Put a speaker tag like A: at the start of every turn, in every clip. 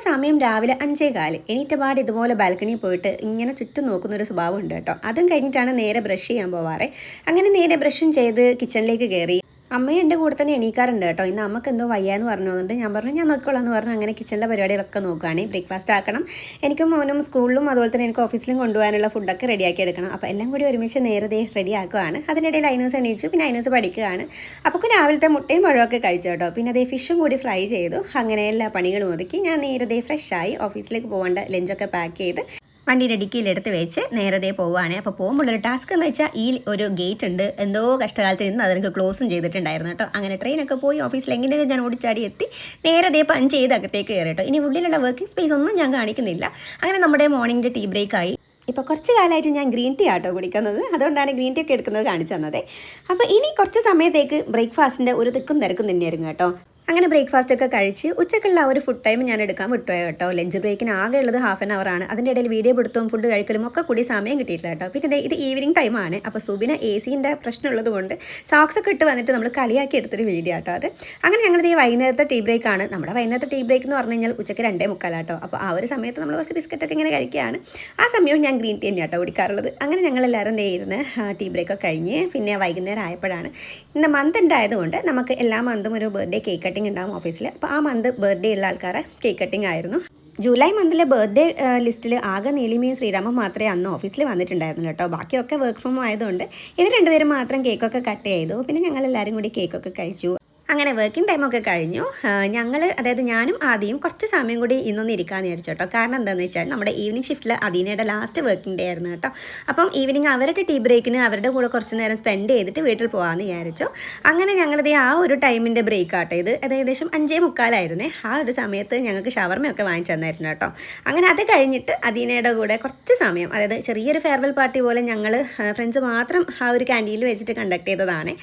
A: സമയം രാവിലെ 5:15. എണീറ്റപാട് ഇതുപോലെ ബാൽക്കണിയിൽ പോയിട്ട് ഇങ്ങനെ ചുറ്റും നോക്കുന്നൊരു സ്വഭാവം ഉണ്ട് കേട്ടോ. അതും കഴിഞ്ഞിട്ടാണ് നേരെ ബ്രഷ് ചെയ്യാൻ പോവാറ്. അങ്ങനെ നേരെ ബ്രഷും ചെയ്ത് കിച്ചണിലേക്ക് കയറി. അമ്മയും എൻ്റെ കൂടെ തന്നെ എണീക്കാറുണ്ട് കേട്ടോ. ഇന്ന് അമ്മക്ക് എന്തോ വയ്യാന്ന് പറഞ്ഞതുകൊണ്ട് ഞാൻ പറഞ്ഞു ഞാൻ നോക്കിക്കോളാം എന്ന് പറഞ്ഞു. അങ്ങനെ കിച്ചണിലെ പരിപാടികളൊക്കെ നോക്കുകയാണ്. ബ്രേക്ക്ഫാസ്റ്റ് ആക്കണം. എനിക്കും മോനും സ്കൂളിലും അതുപോലെ തന്നെ എനിക്ക് ഓഫീസിലും കൊണ്ടുപോകാനുള്ള ഫുഡൊക്കെ റെഡിയാക്കി എടുക്കണം. അപ്പോൾ എല്ലാം കൂടി ഒരുമിച്ച് നേരത്തെ റെഡി ആക്കുകയാണ്. അതിനിടയിൽ ഐനൂസ് എണീച്ചു. പിന്നെ ഐനൂസ് പഠിക്കുകയാണ്. അപ്പോൾ രാവിലത്തെ മുട്ടയും പഴമൊക്കെ കഴിച്ചു കേട്ടോ. പിന്നെ അതേ ഫിഷും കൂടി ഫ്രൈ ചെയ്തു. അങ്ങനെ എല്ലാ പണികളും ഒതുക്കി ഞാൻ നേരത്തെ ഫ്രഷായി ഓഫീസിലേക്ക് പോകേണ്ട ലഞ്ചൊക്കെ പാക്ക് ചെയ്ത് വണ്ടിയുടെ ഡിക്കിയിലെടുത്ത് വെച്ച് നേരത്തെ പോവുകയാണ്. അപ്പോൾ പോകുമ്പോഴൊരു ടാസ്ക് എന്ന് വെച്ചാൽ ഈ ഒരു ഗേറ്റ് ഉണ്ട്, എന്തോ കഷ്ടകാലത്തിൽ നിന്ന് അതെനിക്ക് ക്ലോസും ചെയ്തിട്ടുണ്ടായിരുന്നു കേട്ടോ. അങ്ങനെ ട്രെയിനൊക്കെ പോയി ഓഫീസിൽ എങ്ങനെയൊക്കെ ഞാൻ ഓടിച്ചാടി എത്തി നേരത്തെ പഞ്ച് ചെയ്ത് അകത്തേക്ക് കയറി കേട്ടോ. ഇനി ഉള്ളിലുള്ള വർക്കിംഗ് സ്പേസ് ഒന്നും ഞാൻ കാണിക്കുന്നില്ല. അങ്ങനെ നമ്മുടെ മോർണിംഗിൻ്റെ ടീ ബ്രേക്കായി. ഇപ്പോൾ കുറച്ച് കാലമായിട്ട് ഞാൻ ഗ്രീൻ ടീ ആട്ടോ കുടിക്കുന്നത്. അതുകൊണ്ടാണ് ഗ്രീൻ ടീ ഒക്കെ എടുക്കുന്നത് കാണിച്ചു തന്നത്. അപ്പോൾ ഇനി കുറച്ച് സമയത്തേക്ക് ബ്രേക്ക്ഫാസ്റ്റിൻ്റെ ഒരു തിക്കും തിരക്കും തന്നെയായിരുന്നു കേട്ടോ. അങ്ങനെ ബ്രേക്ക്ഫാസ്റ്റൊക്കെ കഴിച്ച് ഉച്ചക്കുള്ള ആ ഒരു ഫുഡ് ടൈം ഞാൻ എടുക്കാൻ വിട്ടുപോയോ കേട്ടോ. ലഞ്ച് ബ്രേക്കിന് ആകെ ഉള്ളത് ½ ആൻ അവർ ആണ്. അതിൻ്റെ ഇടയിൽ വീഡിയോ പിടുത്തവും ഫുഡ് കഴിക്കലും ഒക്കെ കൂടി സമയം കിട്ടിയിട്ടില്ല കേട്ടോ. പിന്നെ ഇത് ഈവനിങ് ടൈമാണ്. അപ്പോൾ സുബിന് AC-ൻ്റെ പ്രശ്നമുള്ളത് കൊണ്ട് സോക്സൊക്കെ ഇട്ട് വന്നിട്ട് നമ്മൾ കളിയാക്കി എടുത്തൊരു വീഡിയോ കേട്ടോ അത്. അങ്ങനെ ഞങ്ങളിത് ഈ വൈകുന്നേരത്തെ ടീ ബ്രേക്കാണ്. നമ്മുടെ വൈകുന്നേരത്തെ ടീ ബ്രേക്ക് എന്ന് പറഞ്ഞു കഴിഞ്ഞാൽ ഉച്ചയ്ക്ക് 2:45 കേട്ടോ. അപ്പോൾ ആ ഒരു സമയത്ത് നമ്മൾ കുറച്ച് ബിസ്ക്കറ്റൊക്കെ ഇങ്ങനെ കഴിക്കുകയാണ്. ആ സമയവും ഞാൻ ഗ്രീൻ ടീ തന്നെയാണ് കേട്ടോ കുടിക്കാറുള്ളത്. അങ്ങനെ ഞങ്ങളെല്ലാവരും ഇരുന്ന് ടീ ബ്രേക്കൊക്കെ കഴിഞ്ഞ് പിന്നെ വൈകുന്നേരം ആയപ്പോഴാണ് ഇന്ന് മന്ത് ഉണ്ടായതുകൊണ്ട് നമുക്ക് എല്ലാ മന്തും ഒരു ബർത്ത്ഡേ കേക്ക് കട്ടിങ് ഉണ്ടാകും ഓഫീസിൽ. അപ്പോൾ ആ മന്ത് ബർത്ത്ഡേ ഉള്ള ആൾക്കാരെ കേക്ക് കട്ടിങ് ആയിരുന്നു. ജൂലൈ മന്തിലെ ബർത്ത്ഡേ ലിസ്റ്റിൽ ആകെ നീലിമയും ശ്രീരാമും മാത്രമേ അന്ന് ഓഫീസിൽ വന്നിട്ടുണ്ടായിരുന്നു കേട്ടോ. ബാക്കിയൊക്കെ വർക്ക് ഫ്രം ആയതുകൊണ്ട് ഇവർ രണ്ടുപേരും മാത്രം കേക്കൊക്കെ കട്ട് ചെയ്തു. പിന്നെ ഞങ്ങളെല്ലാവരും കൂടി കേക്കൊക്കെ കഴിച്ചു. അങ്ങനെ വർക്കിംഗ് ടൈമൊക്കെ കഴിഞ്ഞു. ഞങ്ങൾ അതായത് ഞാനും ആദ്യം കുറച്ച് സമയം കൂടി ഇന്നൊന്ന് ഇരിക്കാമെന്ന് വിചാരിച്ചു കേട്ടോ. കാരണം എന്താണെന്ന് വെച്ചാൽ നമ്മുടെ ഈവനിങ് ഷിഫ്റ്റിൽ അദീനയുടെ ലാസ്റ്റ് വർക്കിംഗ് ഡേ ആയിരുന്നു കേട്ടോ. അപ്പം ഈവനിങ് അവരുടെ ടീ ബ്രേക്കിന് അവരുടെ കൂടെ കുറച്ച് നേരം സ്പെൻഡ് ചെയ്തിട്ട് വീട്ടിൽ പോകാമെന്ന് വിചാരിച്ചു. അങ്ങനെ ഞങ്ങളിത് ആ ഒരു ടൈമിൻ്റെ ബ്രേക്ക് ആട്ടോ ഇത്. ഏകദേശം 5:45 ആ ഒരു സമയത്ത് ഞങ്ങൾക്ക് ഷവർമയൊക്കെ വാങ്ങിച്ചു തന്നായിരുന്നു കേട്ടോ. അങ്ങനെ അത് കഴിഞ്ഞിട്ട് അദീനയുടെ കൂടെ കുറച്ച് സമയം, അതായത് ചെറിയൊരു ഫെയർവെൽ പാർട്ടി പോലെ ഞങ്ങൾ ഫ്രണ്ട്സ് മാത്രം ആ ഒരു ക്യാൻറ്റീനിൽ വെച്ചിട്ട് കണ്ടക്ട് ചെയ്തതാണ്.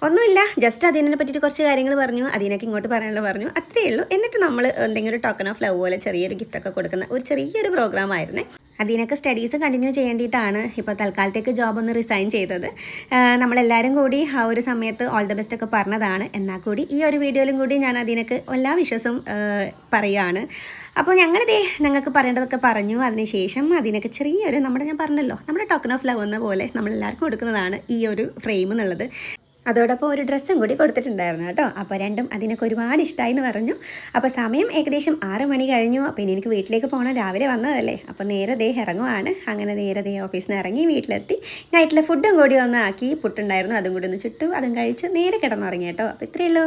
A: ഒന്നുമില്ല, ജസ്റ്റ് അദീനെ പറ്റിയിട്ട് കുറച്ച് കാര്യങ്ങൾ പറഞ്ഞു, അതിനൊക്കെ ഇങ്ങോട്ട് പറയാനുള്ളത് പറഞ്ഞു, അത്രയേ ഉള്ളൂ. എന്നിട്ട് നമ്മൾ എന്തെങ്കിലും ഒരു ടോക്കൺ ഓഫ് ലവ് പോലെ ചെറിയൊരു ഗിഫ്റ്റൊക്കെ കൊടുക്കുന്ന ഒരു ചെറിയൊരു പ്രോഗ്രാം ആയിരുന്നേ. അതിനൊക്കെ സ്റ്റഡീസ് കണ്ടിന്യൂ ചെയ്യേണ്ടിയിട്ടാണ് ഇപ്പോൾ തൽക്കാലത്തേക്ക് ജോബ് ഒന്ന് റിസൈൻ ചെയ്തത്. നമ്മളെല്ലാവരും കൂടി ആ ഒരു സമയത്ത് ഓൾ ദ ബെസ്റ്റ് ഒക്കെ പറഞ്ഞതാണ്. എന്നാൽ കൂടി ഈ ഒരു വീഡിയോയിലും കൂടി ഞാൻ അതിനൊക്കെ എല്ലാ വിശ്വാസവും പറയുകയാണ്. അപ്പോൾ ഞങ്ങളിതേ നിങ്ങൾക്ക് പറയേണ്ടതൊക്കെ പറഞ്ഞു. അതിനുശേഷം അതിനൊക്കെ ചെറിയൊരു ഞാൻ പറഞ്ഞല്ലോ നമ്മുടെ ടോക്കൺ ഓഫ് ലവ് എന്ന പോലെ നമ്മളെല്ലാവർക്കും കൊടുക്കുന്നതാണ് ഈ ഒരു ഫ്രെയിം എന്നുള്ളത്. അതോടൊപ്പം ഒരു ഡ്രസ്സും കൂടി കൊടുത്തിട്ടുണ്ടായിരുന്നു കേട്ടോ. അപ്പോൾ രണ്ടും അതിനൊക്കെ ഒരുപാട് ഇഷ്ടമായി എന്ന് പറഞ്ഞു. അപ്പോൾ സമയം ഏകദേശം 6 മണി കഴിഞ്ഞു. അപ്പോൾ ഇനി എനിക്ക് വീട്ടിലേക്ക് പോകണം, രാവിലെ വന്നതല്ലേ. അപ്പോൾ നേരെ ഇറങ്ങുവാണ്. അങ്ങനെ നേരെ ഓഫീസിൽ നിന്ന് ഇറങ്ങി വീട്ടിലെത്തി നൈറ്റിലെ ഫുഡും കൂടി ഒന്ന് ആക്കി. പുട്ടുണ്ടായിരുന്നു, അതും കൂടി ഒന്ന് ചുട്ടു, അതും കഴിച്ച് നേരെ കിടന്നുറങ്ങി കേട്ടോ. അപ്പോൾ ഇത്രയേ ഉള്ളൂ.